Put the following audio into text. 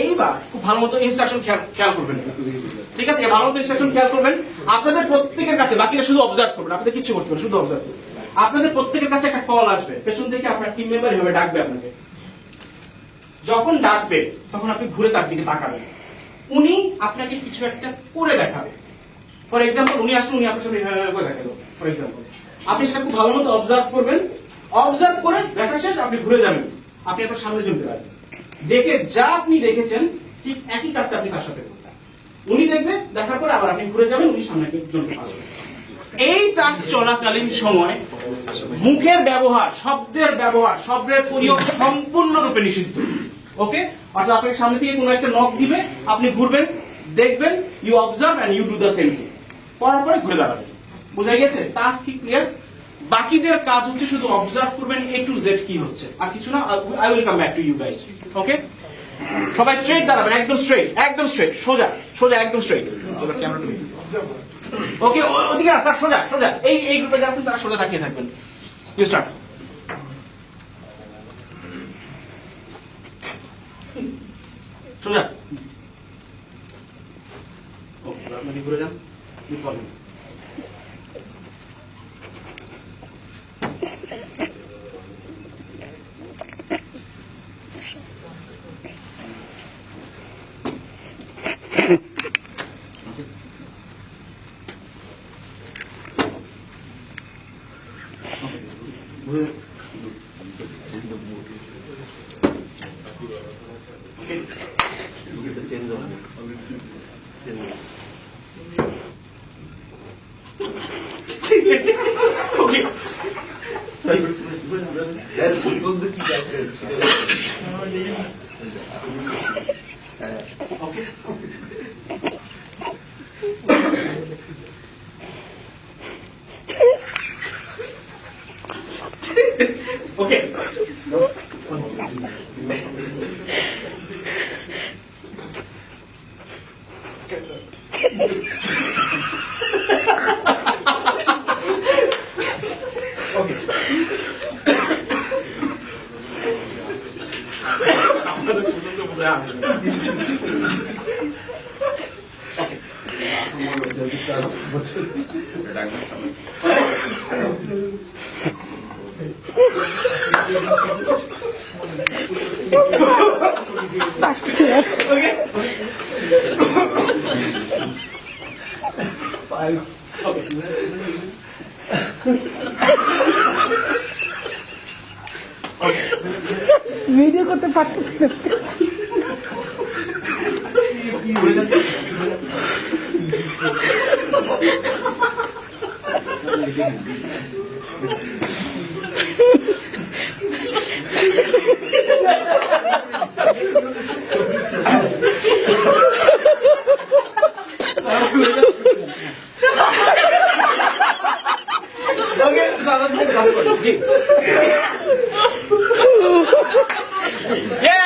এইবার খুব ভালো মতো ইনস্ট্রাকশন খেয়াল করবেন, ঠিক আছে? ভালো মতো ইনস্ট্রাকশন খেয়াল করবেন। আপনাদের প্রত্যেকের কাছে, বাকিরা শুধু অবজার্ভ করবেন, আপনাদের কিছু করতে হবে, শুধু অবজার্ভ করবেন। আপনাদের প্রত্যেকের কাছে একটা কল আসবে, পেছন থেকে আপনার টিম মেম্বার এভাবে ডাকবে আপনাকে। যখন ডাকবে তখন আপনি ঘুরে তার দিকে তাকাবেন, উনি আপনাকে কিছু একটা করে দেখাবে। ফর এক্সাম্পল, উনি আসলে উনি আপনার সাথে করে দেখালো, ফর এক্সাম্পল আপনি সেটা খুব ভালো মতো অবজার্ভ করবেন। অবজার্ভ করে দেখা শেষ আপনি ঘুরে যাবেন, আপনি আপনার সামনে জমতে পারবেন। দেখে যা আপনি দেখেছেন ঠিক একই কাজটা আপনি তার সাথে করবেন। উনি দেখবে, দেখার পরে আবার আপনি ঘুরে যাবেন, উনি সামনে জমতে পারবেন। এই টাস্ক চলাকালীন সময় মুখের ব্যবহার, শব্দের ব্যবহার, শব্দের প্রয়োগ সম্পূর্ণরূপে নিষিদ্ধ। ওকে? অর্থাৎ আপনাকে সামনে থেকে কোনো একটা নক দিবে, আপনি ঘুরবেন, দেখবেন, you observe and you do the same thing. করার পরে ঘুরে দাঁড়াবেন। বুঝা গেছে? টাস্ক কি ক্লিয়ার? বাকিদের কাজ হচ্ছে শুধু অবজার্ভ করবেন এ টু জেড কি হচ্ছে, আর কিছু না। I will come back to you guys. Okay? সবাই স্ট্রেট দাঁড়াবেন, একদম স্ট্রেট, একদম স্ট্রেট, সোজা সোজা, একদম স্ট্রেট। এবার ক্যামেরা টু ওকে, ওদিকে না স্যার, সোজা সোজা। এই গ্রুপে যাচ্ছেন তারা সোজা তাকিয়ে থাকবেন। You start. সোজা। ওকে, আপনি ঘুরে যান, you call me. Okay. Video করতে পারতেছি না। Yeah.